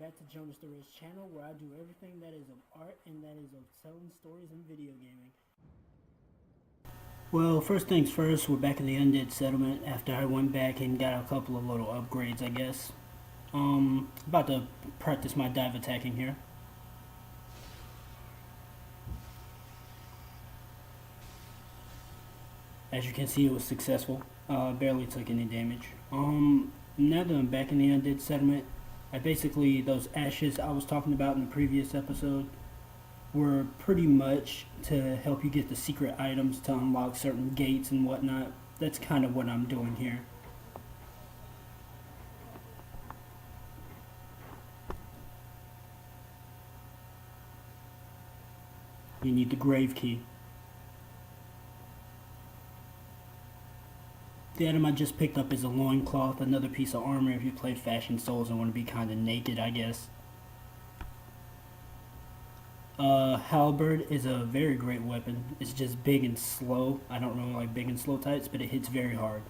back to Jonas the Rich channel, where I do everything that is of art and that is of telling stories in video gaming. Well, first things first, we're back in the Undead Settlement after I went back and got a couple of little upgrades, I guess. About to practice my dive attacking here. As you can see, it was successful. Barely took any damage. Now that I'm back in the Undead Settlement, those ashes I was talking about in the previous episode were pretty much to help you get the secret items to unlock certain gates and whatnot. That's kind of what I'm doing here. You need the grave key. The item I just picked up is a loincloth, another piece of armor if you played Fashion Souls and want to be kind of naked, I guess. Halberd is a very great weapon. It's just big and slow. I don't really like big and slow types, but it hits very hard.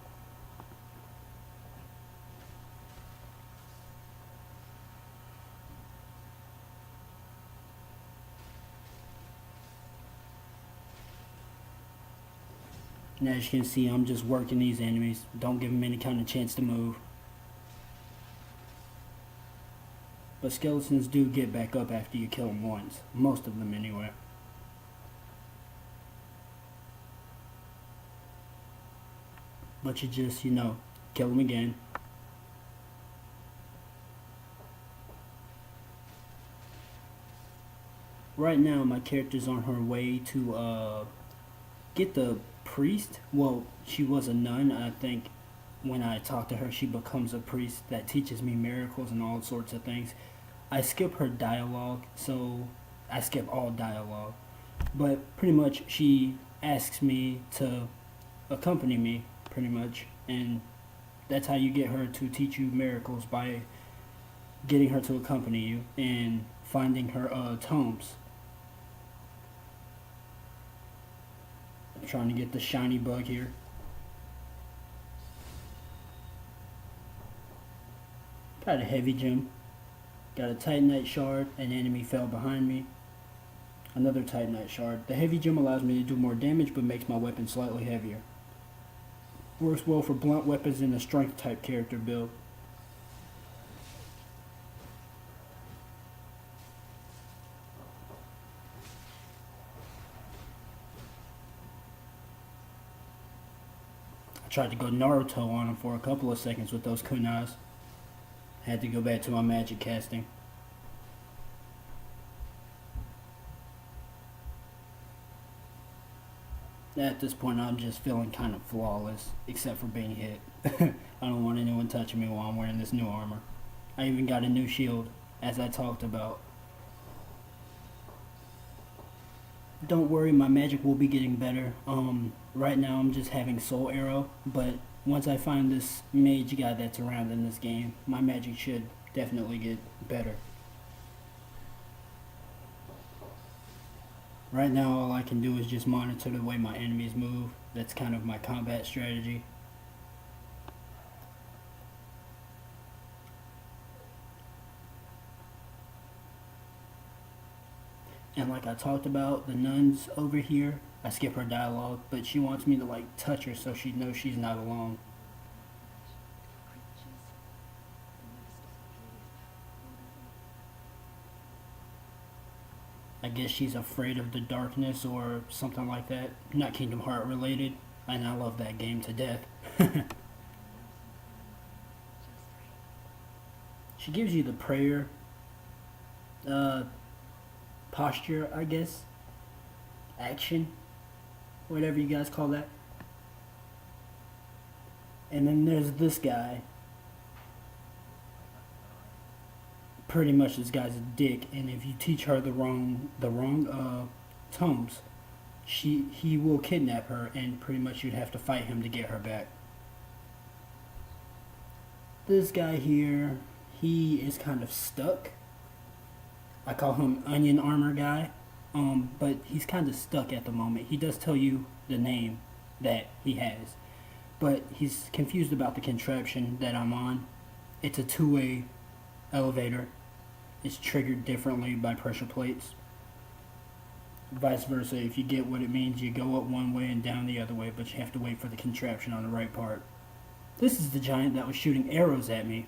And as you can see, I'm just working these enemies. Don't give them any kind of chance to move. But skeletons do get back up after you kill them once. Most of them anyway. But you just, kill them again. Right now, my character's on her way to get the priest. Well, she was a nun. I think when I talk to her, she becomes a priest that teaches me miracles and all sorts of things. I skip her dialogue, so I skip all dialogue. But pretty much she asks me to accompany me, pretty much. And that's how you get her to teach you miracles, by getting her to accompany you and finding her tomes. I'm trying to get the shiny bug here. Got a heavy gem. Got a Titanite shard. An enemy fell behind me. Another Titanite shard. The heavy gem allows me to do more damage but makes my weapon slightly heavier. Works well for blunt weapons in a strength type character build. I tried to go Naruto on him for a couple of seconds with those kunais. Had to go back to my magic casting. At this point, I'm just feeling kind of flawless, except for being hit. I don't want anyone touching me while I'm wearing this new armor. I even got a new shield, as I talked about. Don't worry, my magic will be getting better. Right now I'm just having Soul Arrow, but once I find this mage guy that's around in this game, my magic should definitely get better. Right now all I can do is just monitor the way my enemies move. That's kind of my combat strategy. And like I talked about, the nuns over here, I skip her dialogue, but she wants me to touch her so she knows she's not alone. I guess she's afraid of the darkness or something like that. Not Kingdom Hearts related, and I love that game to death. She gives you the prayer posture, I guess. Action. Whatever you guys call that. And then there's this guy. Pretty much this guy's a dick, and if you teach her the wrong tomes, he will kidnap her, and pretty much you'd have to fight him to get her back. This guy here, he is kind of stuck. I call him Onion Armor Guy, but he's kind of stuck at the moment. He does tell you the name that he has, but he's confused about the contraption that I'm on. It's a two-way elevator, is triggered differently by pressure plates. Vice versa, if you get what it means, you go up one way and down the other way, but you have to wait for the contraption on the right part. This is the giant that was shooting arrows at me.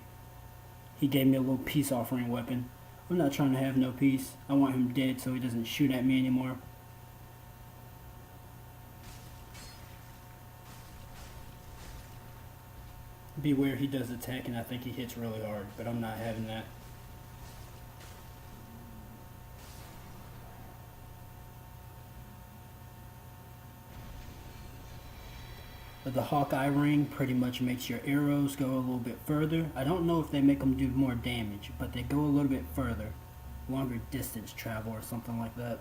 He gave me a little peace offering weapon. I'm not trying to have no peace. I want him dead so he doesn't shoot at me anymore. Beware, he does attack and I think he hits really hard, but I'm not having that. But the Hawkeye ring pretty much makes your arrows go a little bit further. I don't know if they make them do more damage, but they go a little bit further. Longer distance travel or something like that.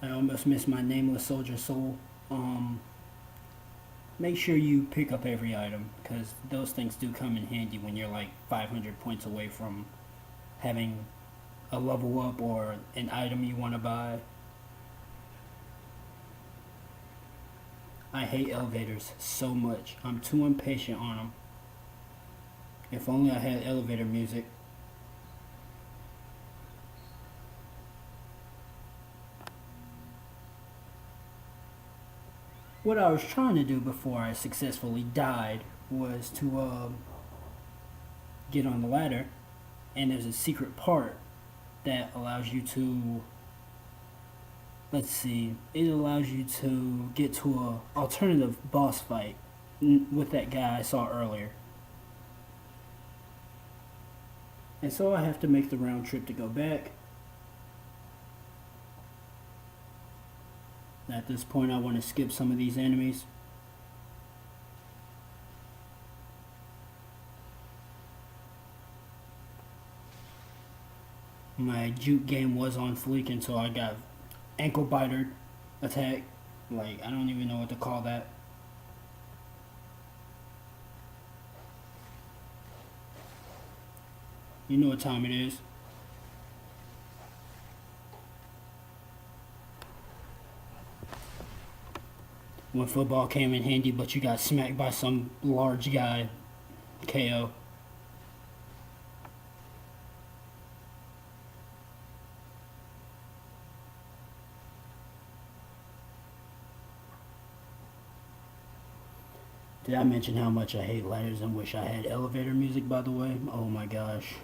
I almost missed my Nameless Soldier Soul. Make sure you pick up every item, because those things do come in handy when you're like 500 points away from having a level up or an item you want to buy. I hate elevators so much. I'm too impatient on them. If only I had elevator music. What I was trying to do before I successfully died was to get on the ladder, and there's a secret part that allows you to, let's see, it allows you to get to a alternative boss fight with that guy I saw earlier. And so I have to make the round trip to go back. At this point I want to skip some of these enemies. My juke game was on fleek until I got ankle biter attack. Like, I don't even know what to call that. You know what time it is. When football came in handy, but you got smacked by some large guy. KO. Did I mention how much I hate ladders and wish I had elevator music, by the way? Oh my gosh.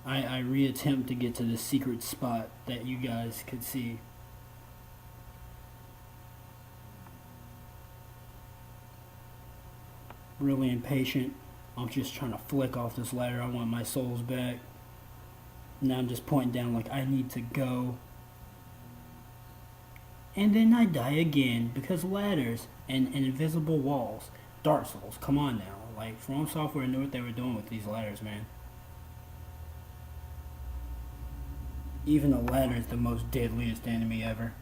I reattempt to get to the secret spot that you guys could see. Really impatient. I'm just trying to flick off this ladder. I want my souls back. Now I'm just pointing down like I need to go. And then I die again because ladders and invisible walls. Dark Souls, come on now. Like, From Software knew what they were doing with these ladders, man. Even a ladder is the most deadliest enemy ever.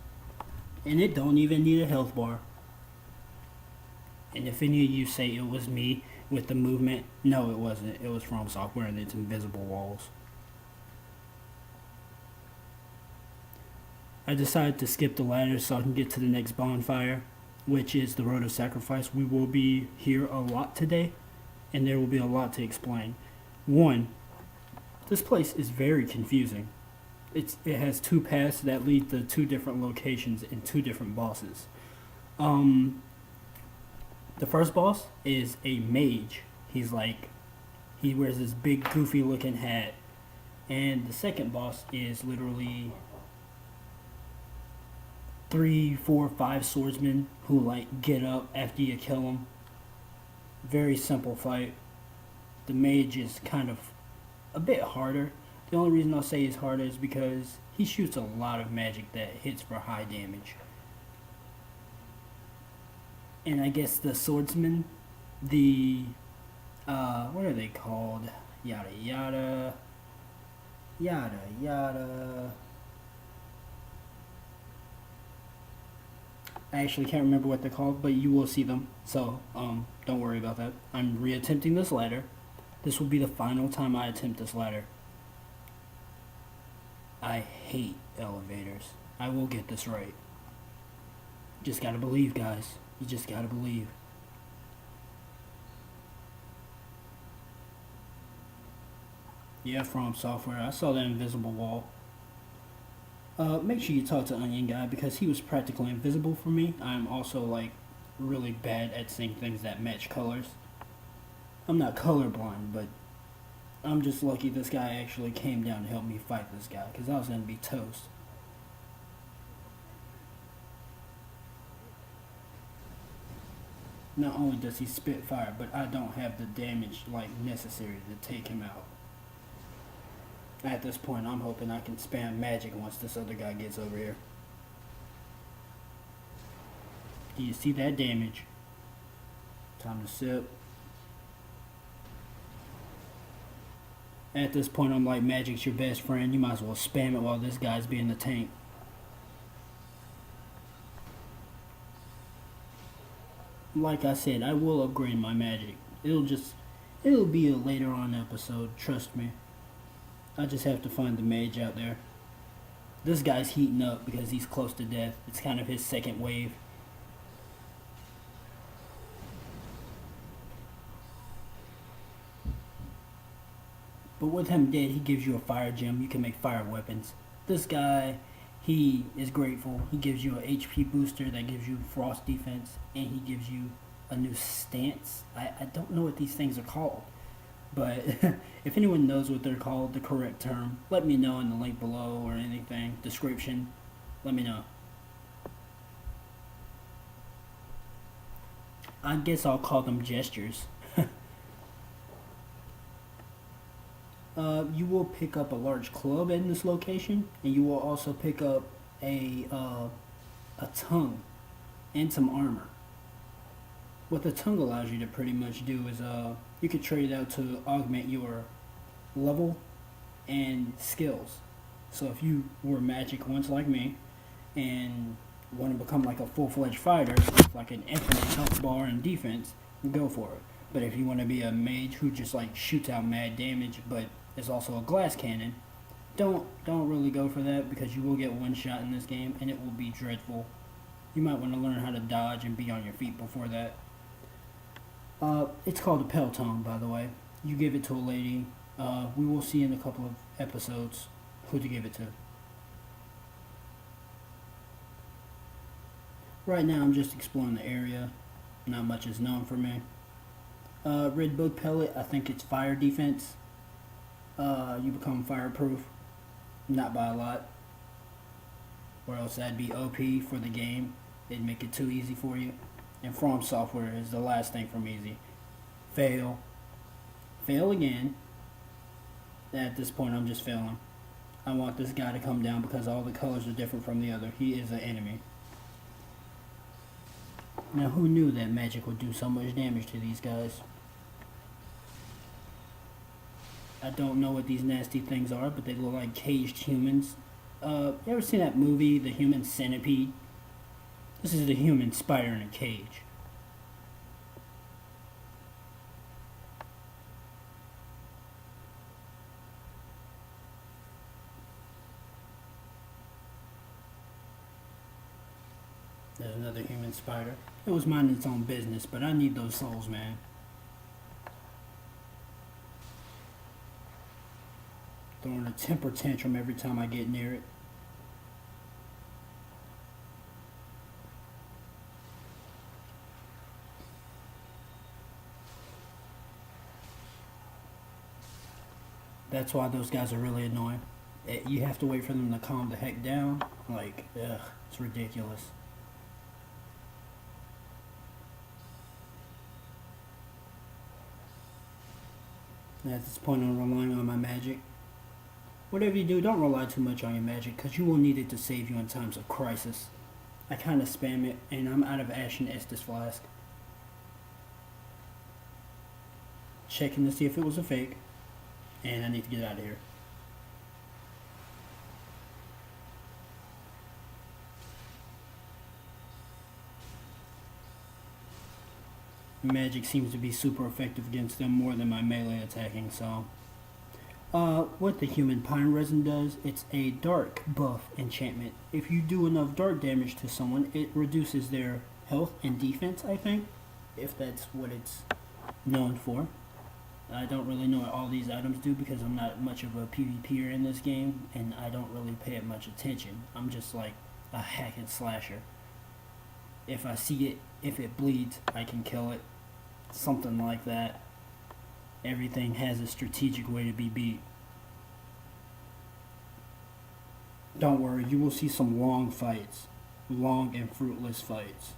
And it don't even need a health bar. And if any of you say it was me with the movement, no, it wasn't. It was From Software and its invisible walls. I decided to skip the ladder so I can get to the next bonfire, which is the Road of Sacrifice. We will be here a lot today, and there will be a lot to explain. One, this place is very confusing. It has two paths that lead to two different locations and two different bosses. The first boss is a mage. He wears this big goofy looking hat. And the second boss is literally 3, 4, 5 swordsmen who like get up after you kill them. Very simple fight. The mage is kind of a bit harder. The only reason I'll say he's harder is because he shoots a lot of magic that hits for high damage. And I guess the swordsmen, what are they called? Yada yada. Yada yada. I actually can't remember what they're called, but you will see them. So, don't worry about that. I'm reattempting this ladder. This will be the final time I attempt this ladder. I hate elevators. I will get this right. Just gotta believe, guys. You just gotta believe. Yeah, from software. I saw that invisible wall. Make sure you talk to Onion Guy because he was practically invisible for me. I'm also like really bad at seeing things that match colors. I'm not colorblind, but I'm just lucky this guy actually came down to help me fight this guy because I was gonna be toast. Not only does he spit fire, but I don't have the damage like necessary to take him out. At this point, I'm hoping I can spam magic once this other guy gets over here. Do you see that damage? Time to sip. At this point, I'm like, magic's your best friend. You might as well spam it while this guy's being the tank. Like I said, I will upgrade my magic. It'll be a later on episode, trust me. I just have to find the mage out there. This guy's heating up because he's close to death. It's kind of his second wave. But with him dead, he gives you a fire gem. You can make fire weapons. This guy, he is grateful. He gives you an HP booster that gives you frost defense, and he gives you a new stance. I don't know what these things are called, but if anyone knows what they're called, the correct term, let me know in the link below or anything, description, let me know. I guess I'll call them gestures. You will pick up a large club in this location, and you will also pick up a tongue and some armor. What the tongue allows you to pretty much do is you could trade it out to augment your level and skills. So if you were magic once like me and want to become like a full-fledged fighter with like an infinite health bar and defense, go for it. But if you want to be a mage who just like shoots out mad damage but is also a glass cannon, don't really go for that because you will get one shot in this game and it will be dreadful. You might want to learn how to dodge and be on your feet before that. It's called a Peltone, by the way. You give it to a lady. We will see in a couple of episodes who to give it to. Right now I'm just exploring the area. Not much is known for me. Red Bug Pellet, I think it's fire defense. You become fireproof. Not by a lot. Or else that'd be OP for the game. It'd make it too easy for you. And From Software is the last thing from easy. Fail. Fail again. At this point I'm just failing. I want this guy to come down because all the colors are different from the other. He is an enemy. Now who knew that magic would do so much damage to these guys? I don't know what these nasty things are, but they look like caged humans. You ever seen that movie, The Human Centipede? This is the human spider in a cage. There's another human spider. It was minding its own business, but I need those souls, man. Throwing a temper tantrum every time I get near it. That's why those guys are really annoying. You have to wait for them to calm the heck down. Like, ugh, it's ridiculous. And at this point, I'm relying on my magic. Whatever you do, don't rely too much on your magic, because you will need it to save you in times of crisis. I kind of spam it, and I'm out of Ashen Estus Flask. Checking to see if it was a fake, and I need to get out of here. Magic seems to be super effective against them more than my melee attacking, so... what the human pine resin does, it's a dark buff enchantment. If you do enough dark damage to someone, it reduces their health and defense, I think. If that's what it's known for. I don't really know what all these items do because I'm not much of a PvPer in this game, and I don't really pay it much attention. I'm just like a hack and slasher. If I see it, if it bleeds, I can kill it. Something like that. Everything has a strategic way to be beat. Don't worry, you will see some long fights. Long and fruitless fights.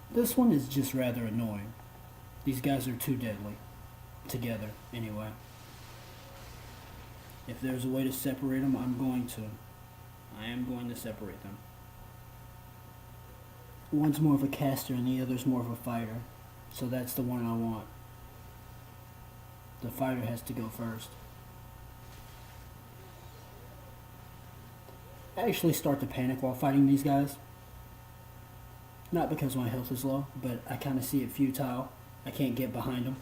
This one is just rather annoying. These guys are too deadly. Together, anyway. If there's a way to separate them, I'm going to. I am going to separate them. One's more of a caster and the other's more of a fighter. So that's the one I want. The fighter has to go first. I actually start to panic while fighting these guys. Not because my health is low, but I kind of see it futile. I can't get behind them.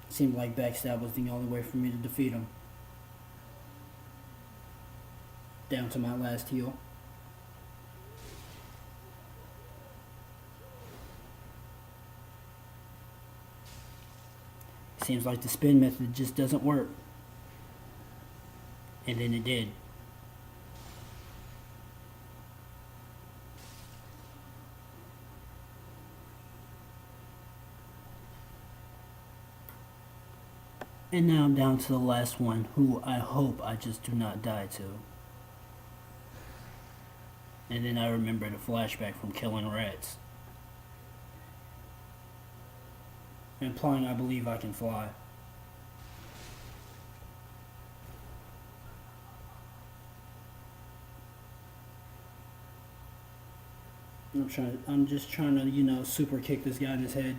It seemed like backstab was the only way for me to defeat them. Down to my last heal. Seems like the spin method just doesn't work. And then it did. And now I'm down to the last one, who I hope I just do not die to. And then I remember the flashback from killing rats. Implying I believe I can fly. I'm just trying to, super kick this guy in his head,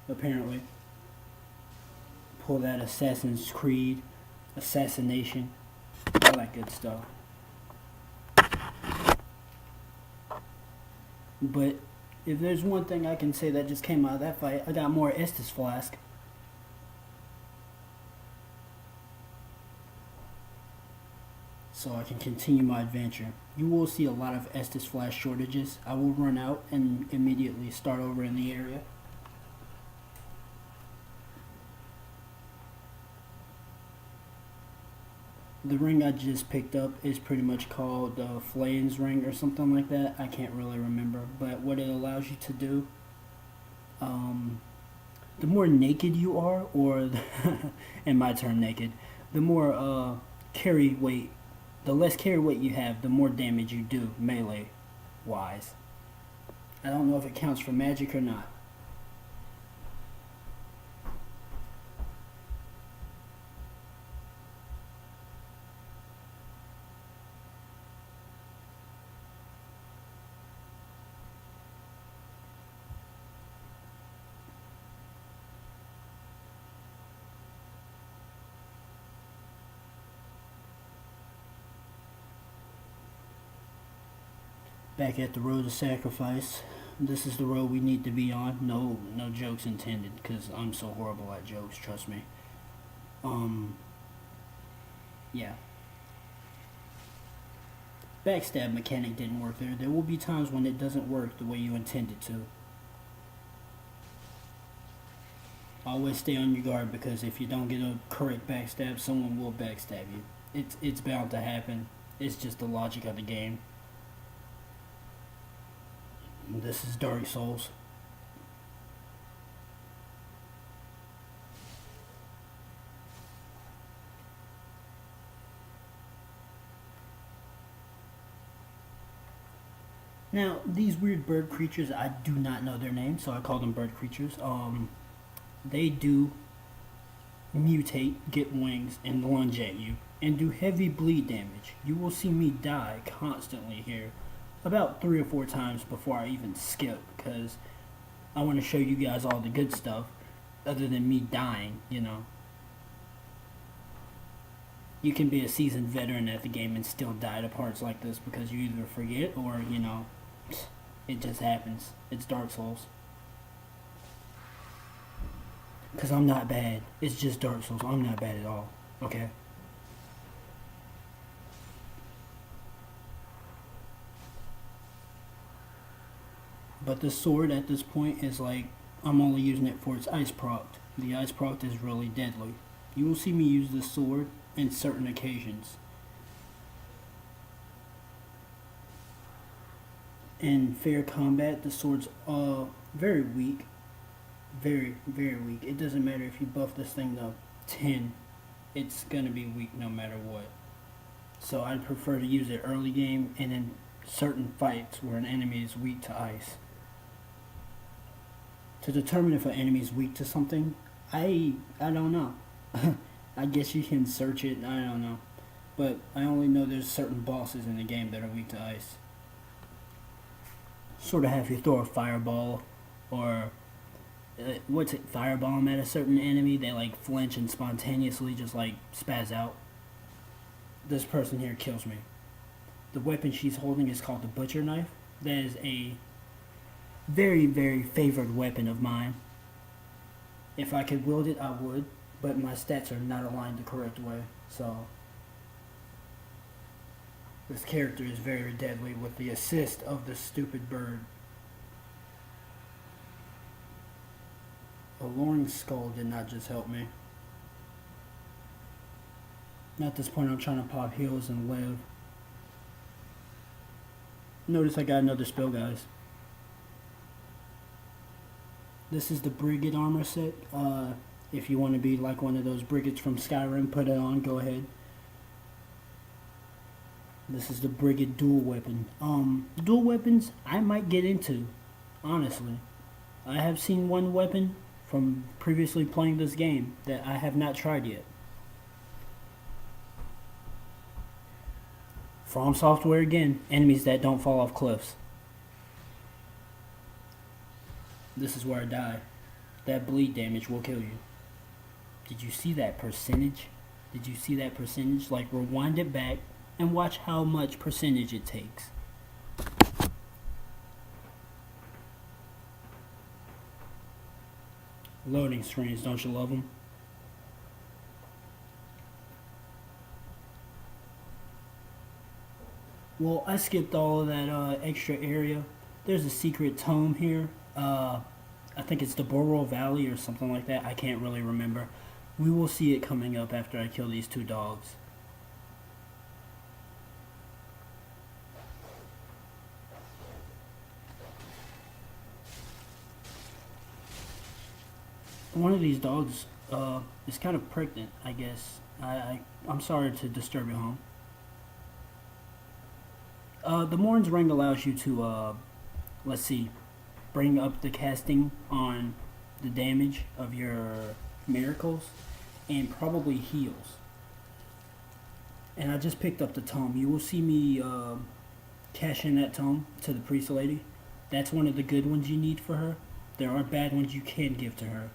apparently. Pull that Assassin's Creed, assassination, all that good stuff. But if there's one thing I can say that just came out of that fight, I got more Estus Flask. So I can continue my adventure. You will see a lot of Estus Flask shortages. I will run out and immediately start over in the area. The ring I just picked up is pretty much called the Flaying's Ring or something like that. I can't really remember. But what it allows you to do, the more naked you are, or, in my term naked, the more carry weight, the less carry weight you have, the more damage you do melee-wise. I don't know if it counts for magic or not. Back at the road of sacrifice. This is the road we need to be on. No jokes intended, because I'm so horrible at jokes, trust me. Yeah. Backstab mechanic didn't work there. There will be times when it doesn't work the way you intend it to. Always stay on your guard, because if you don't get a correct backstab, someone will backstab you. It's bound to happen. It's just the logic of the game. This is Dark Souls. Now, these weird bird creatures, I do not know their names, so I call them bird creatures. They do mutate, get wings, and lunge at you, and do heavy bleed damage. You will see me die constantly here. About 3 or 4 times before I even skip, because I want to show you guys all the good stuff other than me dying. You can be a seasoned veteran at the game and still die to parts like this because you either forget or it just happens. It's Dark Souls. Because I'm not bad. It's just Dark Souls. I'm not bad at all. Okay? But the sword at this point is like I'm only using it for its ice proc. The ice proc is really deadly. You will see me use the sword in certain occasions. In fair combat, the sword's very weak. Very, very weak. It doesn't matter if you buff this thing to 10, it's gonna be weak no matter what. So I'd prefer to use it early game and in certain fights where an enemy is weak to ice. To determine if an enemy is weak to something, I don't know. I guess you can search it, I don't know. But I only know there's certain bosses in the game that are weak to ice. Sort of have you throw a fireball or fireball them at a certain enemy, they like flinch and spontaneously just like spaz out. This person here kills me. The weapon she's holding is called the butcher knife. That is a very, very favored weapon of mine. If I could wield it, I would, but my stats are not aligned the correct way, so this character is very deadly with the assist of the stupid bird. A Loring Skull did not just help me. At this point I'm trying to pop heals and live. Notice I got another spell, guys. This is the Brigade armor set. If you want to be like one of those Brigades from Skyrim, put it on, go ahead. This is the Brigade dual weapon. Dual weapons I might get into, honestly. I have seen one weapon from previously playing this game that I have not tried yet. From Software again, enemies that don't fall off cliffs. This is where I die. That bleed damage will kill you. Did you see that percentage? Did you see that percentage? Like, rewind it back and watch how much percentage it takes. Loading screens, don't you love them? Well, I skipped all of that extra area. There's a secret tome here. I think it's the Boral Valley or something like that. I can't really remember. We will see it coming up after I kill these two dogs. One of these dogs is kind of pregnant, I guess. I'm sorry to disturb your home. The Morn's Ring allows you to, let's see, bring up the casting on the damage of your miracles and probably heals. And I just picked up the tome. You will see me cash in that tome to the priest lady. That's one of the good ones you need for her. There are bad ones you can give to her.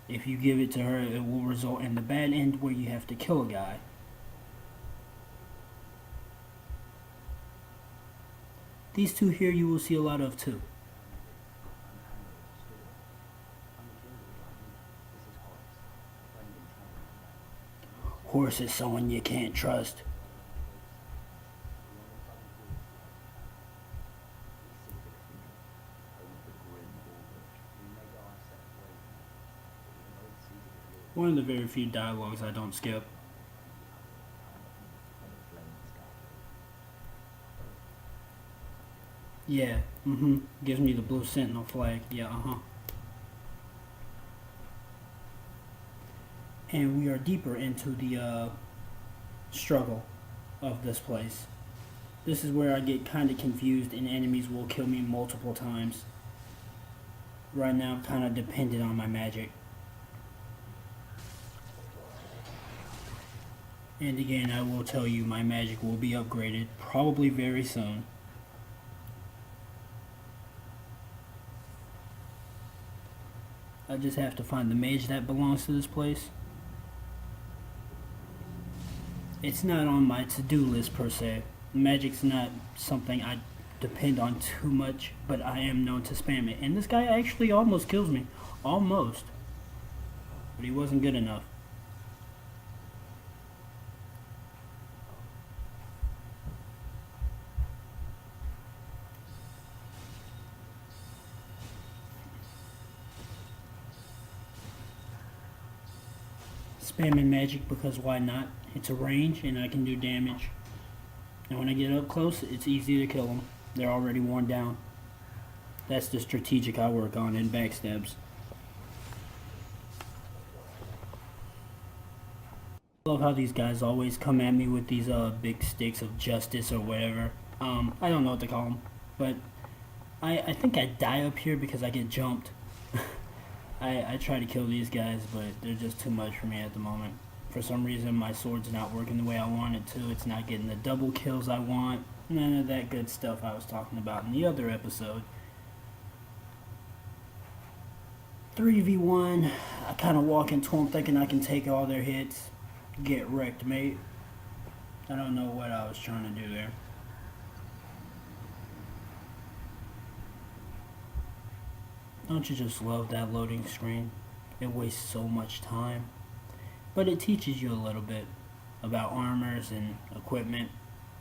If you give it to her, it will result in the bad end where you have to kill a guy. These two here you will see a lot of too. Horse is someone you can't trust. One of the very few dialogues I don't skip. Yeah, gives me the blue sentinel flag. Yeah, And we are deeper into the struggle of this place. This is where I get kind of confused and enemies will kill me multiple times. Right now I'm kind of dependent on my magic. And again, I will tell you my magic will be upgraded probably very soon. I just have to find the mage that belongs to this place. It's not on my to-do list per se. Magic's not something I depend on too much, but I am known to spam it. And this guy actually almost kills me. Almost. But he wasn't good enough. Spamming magic because why not? It's a range and I can do damage. And when I get up close, it's easy to kill them. They're already worn down. That's the strategic I work on in backstabs. I love how these guys always come at me with these big sticks of justice or whatever. I don't know what to call them, but I think I die up here because I get jumped. I try to kill these guys, but they're just too much for me at the moment. For some reason, my sword's not working the way I want it to. It's not getting the double kills I want. None of that good stuff I was talking about in the other episode. 3v1, I kind of walk into them thinking I can take all their hits. Get wrecked, mate. I don't know what I was trying to do there. Don't you just love that loading screen? It wastes so much time. But it teaches you a little bit about armors and equipment.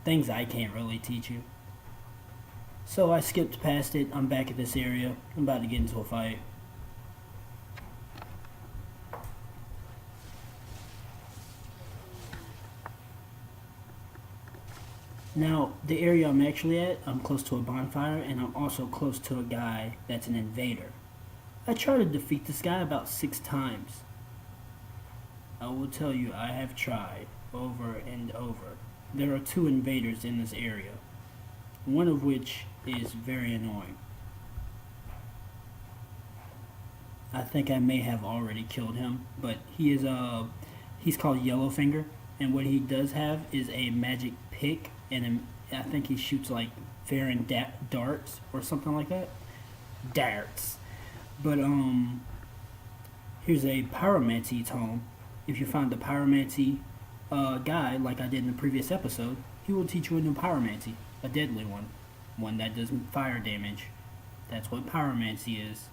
Things I can't really teach you. So I skipped past it. I'm back at this area. I'm about to get into a fight. Now, the area I'm actually at, I'm close to a bonfire, and I'm also close to a guy that's an invader. I tried to defeat this guy about 6 times. I will tell you, I have tried over and over. There are 2 invaders in this area, one of which is very annoying. I think I may have already killed him, but he's called Yellowfinger, and what he does have is a magic pick, and I think he shoots like Farron darts or something like that. Darts. But here's a Parramatti Tom. If you find the Parramatti guy, like I did in the previous episode, he will teach you a new Parramatti, a deadly one that does fire damage. That's what Parramatti is.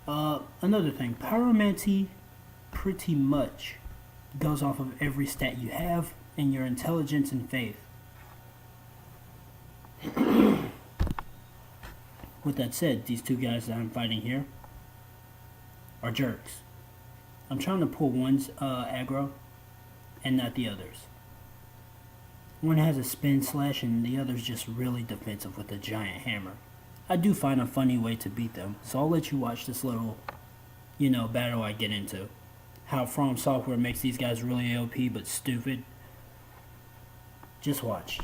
Another thing, Parramatti pretty much goes off of every stat you have and your intelligence and faith. With that said, these 2 guys that I'm fighting here are jerks. I'm trying to pull one's aggro and not the others. One has a spin slash and the other's just really defensive with a giant hammer. I do find a funny way to beat them, so I'll let you watch this little, battle I get into. How From Software makes these guys really OP but stupid. Just watch.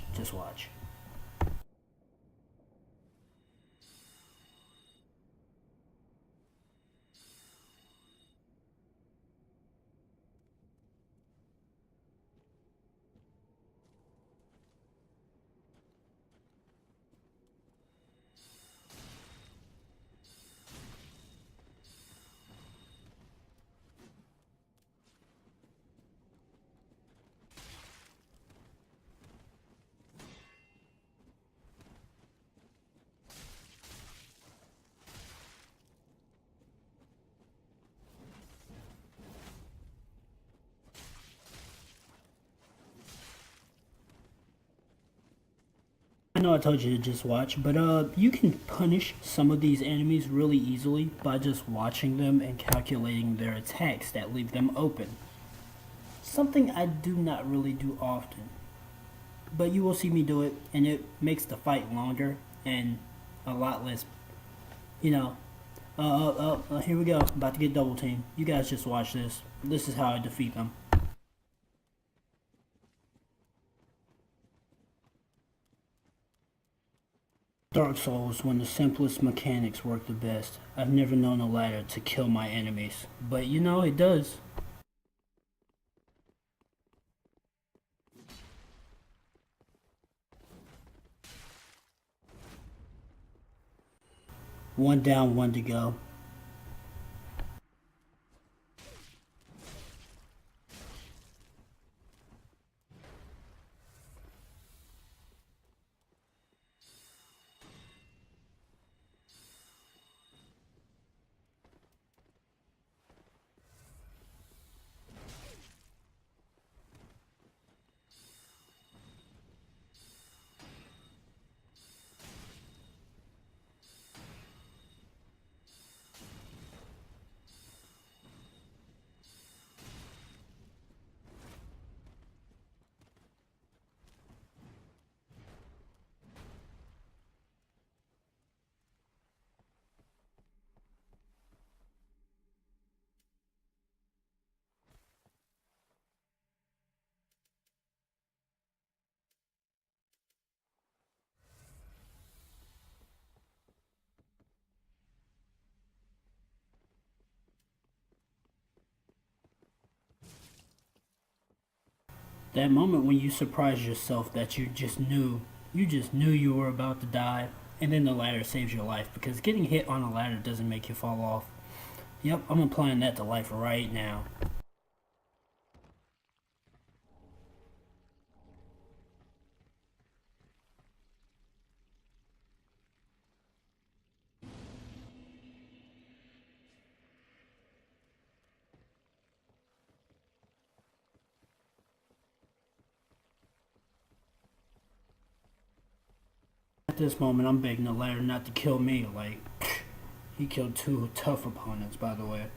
I know I told you to just watch, but you can punish some of these enemies really easily by just watching them and calculating their attacks that leave them open. Something I do not really do often. But you will see me do it, and it makes the fight longer and a lot less, here we go. About to get double teamed. You guys just watch this. This is how I defeat them. Dark Souls, when the simplest mechanics work the best. I've never known a ladder to kill my enemies, but it does. One down, one to go. That moment when you surprise yourself that you just knew you were about to die, and then the ladder saves your life, because getting hit on a ladder doesn't make you fall off. Yep, I'm applying that to life right now. At this moment, I'm begging the ladder not to kill me. Like, he killed two tough opponents, by the way.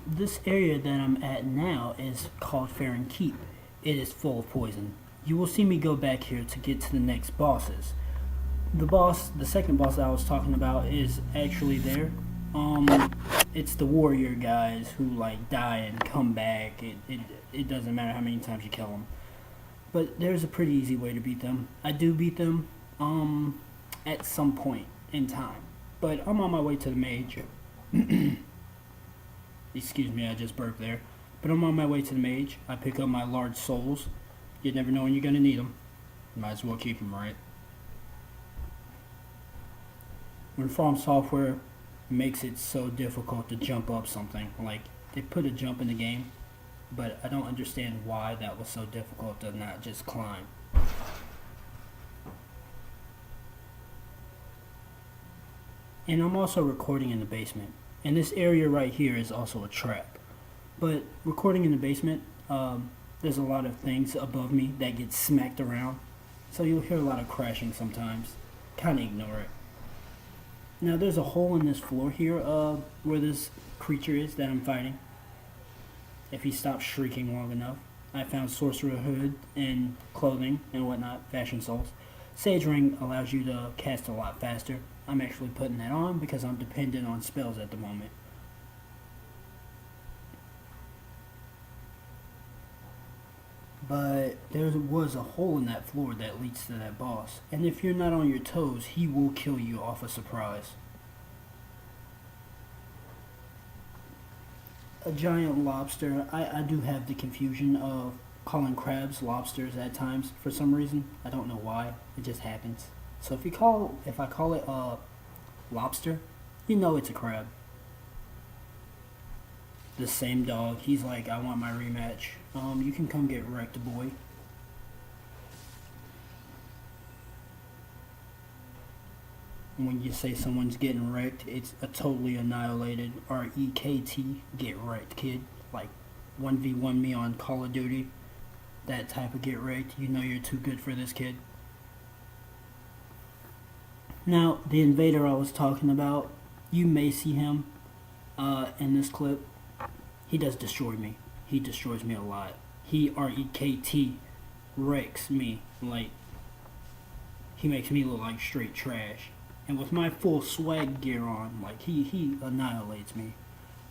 This area that I'm at now is called Farron Keep. It is full of poison. You will see me go back here to get to the next bosses. The second boss that I was talking about is actually there. It's the warrior guys who like die and come back. It doesn't matter how many times you kill them. But there's a pretty easy way to beat them. I do beat them, at some point in time. But I'm on my way to the Mage. Excuse me, I just burped there. But I'm on my way to the Mage. I pick up my large souls. You never know when you're gonna need them. Might as well keep them, right? When From Software makes it so difficult to jump up something, like they put a jump in the game, but I don't understand why that was so difficult to not just climb. And I'm also recording in the basement. And this area right here is also a trap. But recording in the basement, there's a lot of things above me that get smacked around. So you'll hear a lot of crashing sometimes. Kinda ignore it. Now there's a hole in this floor here where this creature is that I'm fighting. If he stops shrieking long enough. I found Sorcerer Hood and clothing and whatnot, Fashion Souls. Sage Ring allows you to cast a lot faster. I'm actually putting that on because I'm dependent on spells at the moment. But there was a hole in that floor that leads to that boss. And if you're not on your toes, he will kill you off a surprise. A giant lobster. I do have the confusion of calling crabs lobsters at times for some reason. I don't know why. It just happens. So if I call it a lobster, you know it's a crab. The same dog. He's like, I want my rematch. You can come get wrecked, boy. When you say someone's getting wrecked, it's a totally annihilated. R-E-K-T, get wrecked, kid. Like 1v1 me on Call of Duty. That type of get wrecked. You know you're too good for this, kid. Now, the invader I was talking about, you may see him in this clip. He does destroy me. He destroys me a lot. He, R-E-K-T, wrecks me. Like, he makes me look like straight trash. And with my full swag gear on, like, he annihilates me.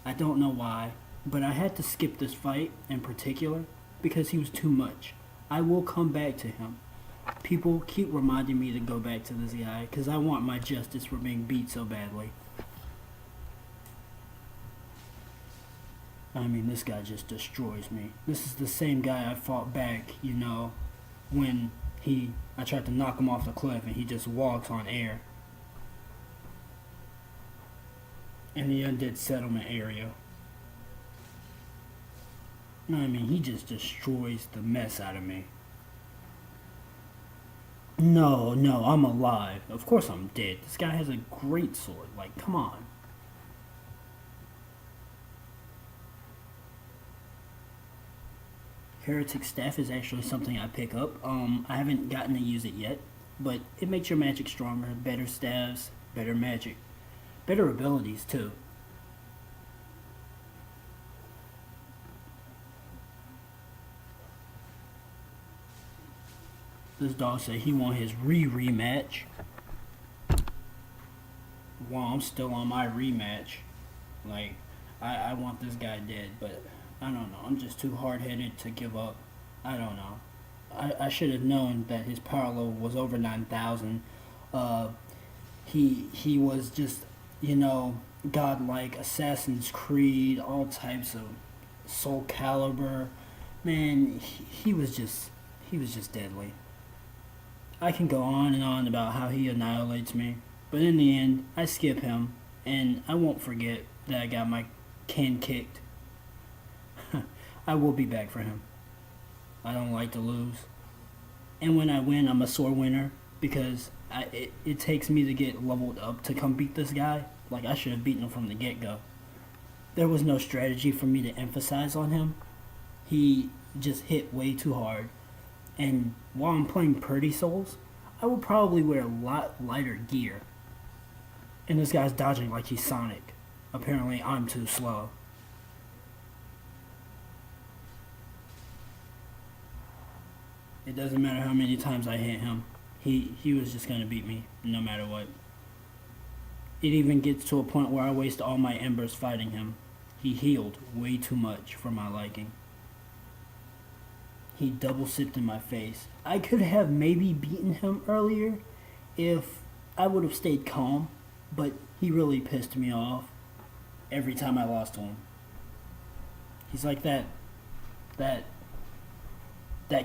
I don't know why, but I had to skip this fight in particular because he was too much. I will come back to him. People keep reminding me to go back to this guy because I want my justice for being beat so badly. I mean, this guy just destroys me. This is the same guy I fought back, you know, when I tried to knock him off the cliff and he just walks on air. In the Undead Settlement area. I mean, he just destroys the mess out of me. No, I'm alive. Of course I'm dead. This guy has a great sword. Like, come on. Heretic Staff is actually something I pick up. I haven't gotten to use it yet, but it makes your magic stronger. Better staves, better magic. Better abilities, too. This dog said he want his rematch. Well, I'm still on my rematch. Like, I want this guy dead, but I don't know. I'm just too hard-headed to give up. I don't know. I should have known that his power level was over 9,000. He was just, you know, godlike Assassin's Creed, all types of Soul Calibur. Man, he was just deadly. I can go on and on about how he annihilates me, but in the end, I skip him, and I won't forget that I got my can kicked. I will be back for him. I don't like to lose. And when I win, I'm a sore winner because it takes me to get leveled up to come beat this guy. Like, I should have beaten him from the get-go. There was no strategy for me to emphasize on him. He just hit way too hard. And while I'm playing Pretty Souls, I will probably wear a lot lighter gear. And this guy's dodging like he's Sonic. Apparently, I'm too slow. It doesn't matter how many times I hit him. He was just going to beat me, no matter what. It even gets to a point where I waste all my embers fighting him. He healed way too much for my liking. He double sipped in my face. I could have maybe beaten him earlier if I would have stayed calm, but he really pissed me off every time I lost to him. He's like that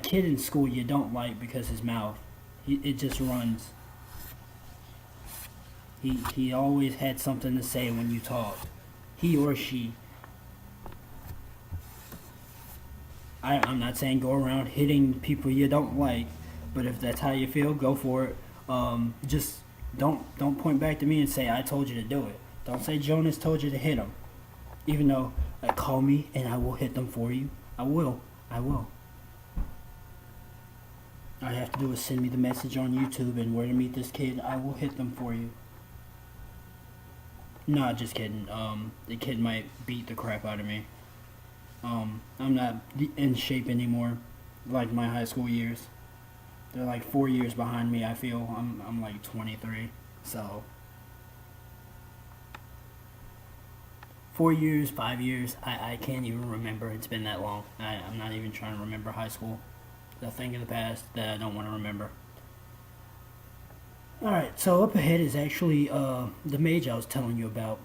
kid in school you don't like because his mouth, it just runs. He always had something to say when you talked. He or she. I'm not saying go around hitting people you don't like, but if that's how you feel, go for it. Just don't point back to me and say I told you to do it. Don't say Jonas told you to hit him. Even though, call me and I will hit them for you. I will. All you have to do is send me the message on YouTube and where to meet this kid. I will hit them for you. Nah, just kidding. The kid might beat the crap out of me. I'm not in shape anymore, like my high school years. They're like 4 years behind me. I feel I'm like 23, so 4 years, 5 years. I can't even remember. It's been that long. I'm not even trying to remember high school. The thing in the past that I don't want to remember. Alright, so up ahead is actually the mage I was telling you about.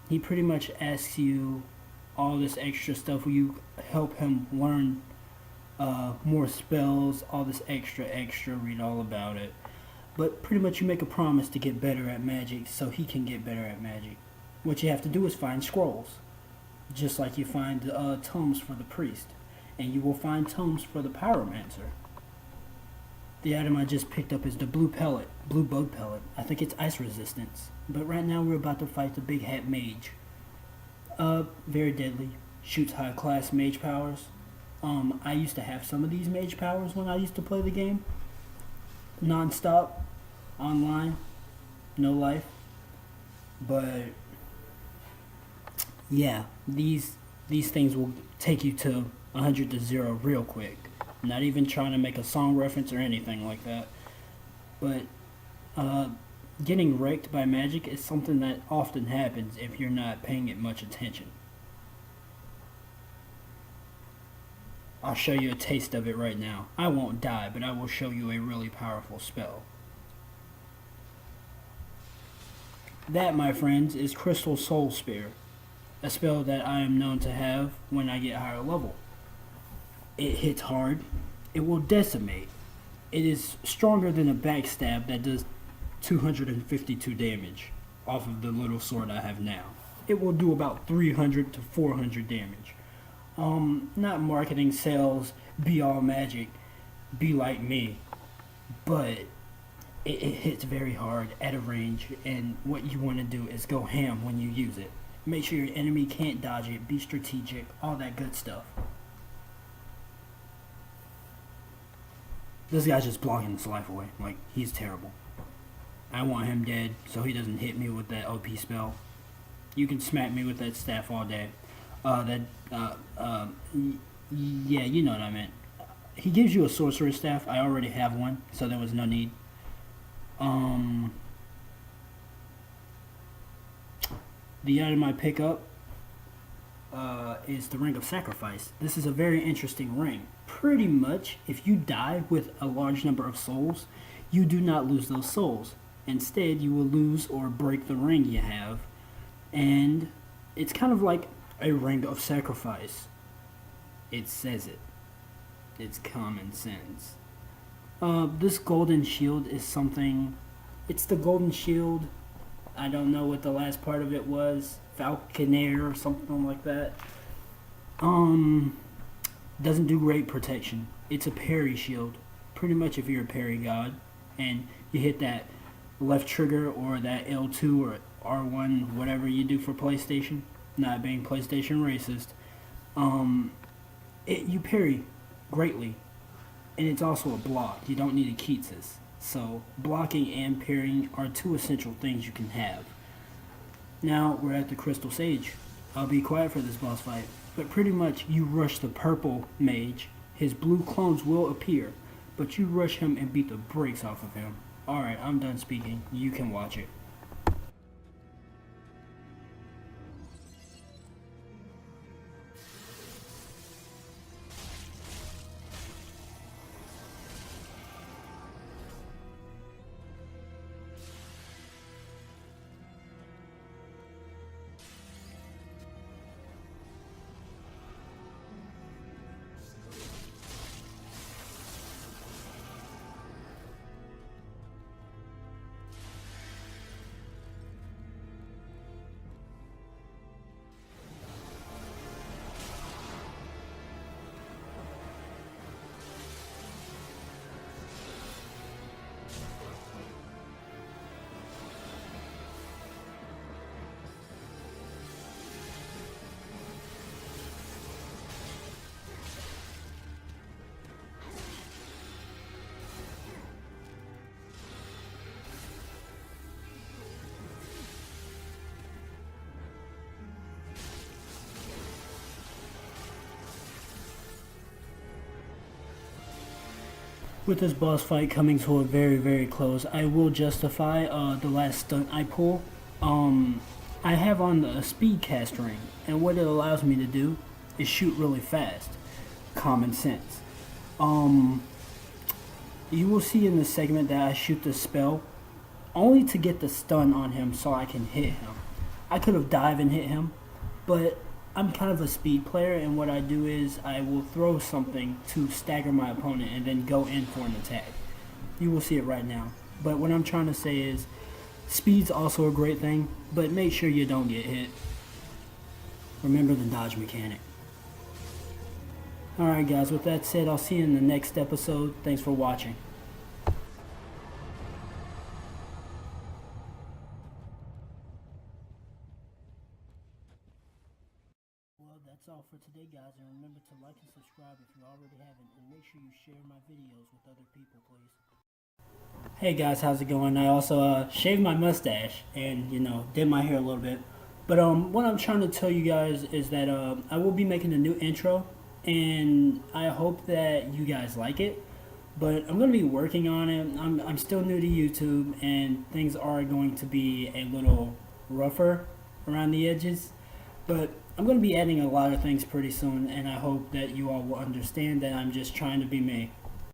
He pretty much asks you all this extra stuff where you help him learn more spells, all this extra, read all about it. But pretty much you make a promise to get better at magic so he can get better at magic. What you have to do is find scrolls. Just like you find tomes for the priest. And you will find tomes for the pyromancer. The item I just picked up is the blue bug pellet. I think it's ice resistance. But right now we're about to fight the big hat mage. Very deadly. Shoots high class mage powers. I used to have some of these mage powers when I used to play the game. Non-stop. Online. No life. But yeah, these things will take you to 100 to 0 real quick. I'm not even trying to make a song reference or anything like that. But getting wrecked by magic is something that often happens if you're not paying it much attention. I'll show you a taste of it right now. I won't die, but I will show you a really powerful spell. That, my friends, is Crystal Soul Spear, a spell that I am known to have when I get higher level. It hits hard. It will decimate. It is stronger than a backstab that does 252 damage off of the little sword I have now. It will do about 300 to 400 damage. Not marketing, sales, be all magic, be like me, but it hits very hard at a range, and what you want to do is go ham when you use it. Make sure your enemy can't dodge it, be strategic, all that good stuff. This guy's just blocking his life away. Like, he's terrible. I want him dead so he doesn't hit me with that OP spell. You can smack me with that staff all day. Yeah, you know what I meant. He gives you a sorcerer's staff. I already have one, so there was no need. The item I pick up is the Ring of Sacrifice. This is a very interesting ring. Pretty much, if you die with a large number of souls, you do not lose those souls. Instead, you will lose or break the ring you have, and it's kind of like a ring of sacrifice. It says it. It's common sense. This golden shield is something. It's the golden shield. I don't know what the last part of it was. Falconer or something like that. Doesn't do great protection. It's a parry shield. Pretty much if you're a parry god and you hit that left trigger or that L2 or R1, whatever you do for PlayStation, not being PlayStation racist, you parry greatly. And it's also a block. You don't need a Keatsis. So blocking and parrying are two essential things you can have. Now we're at the Crystal Sage. I'll be quiet for this boss fight, but pretty much you rush the purple mage. His blue clones will appear, but you rush him and beat the brakes off of him. Alright, I'm done speaking. You can watch it. With this boss fight coming to a very close, I will justify the last stunt I pull. I have on the speed cast ring, and what it allows me to do is shoot really fast. Common sense. You will see in the segment that I shoot the spell only to get the stun on him so I can hit him. I could have dived and hit him, but I'm kind of a speed player, and what I do is I will throw something to stagger my opponent and then go in for an attack. You will see it right now. But what I'm trying to say is, speed's also a great thing, but make sure you don't get hit. Remember the dodge mechanic. Alright guys, with that said, I'll see you in the next episode. Thanks for watching. Well, that's all for today, guys, and remember to like and subscribe if you already haven't, and make sure you share my videos with other people, please. Hey guys, how's it going? I also shaved my mustache and, did my hair a little bit. But what I'm trying to tell you guys is that I will be making a new intro, and I hope that you guys like it. But I'm going to be working on it. I'm still new to YouTube, and things are going to be a little rougher around the edges. But I'm going to be adding a lot of things pretty soon, and I hope that you all will understand that I'm just trying to be me.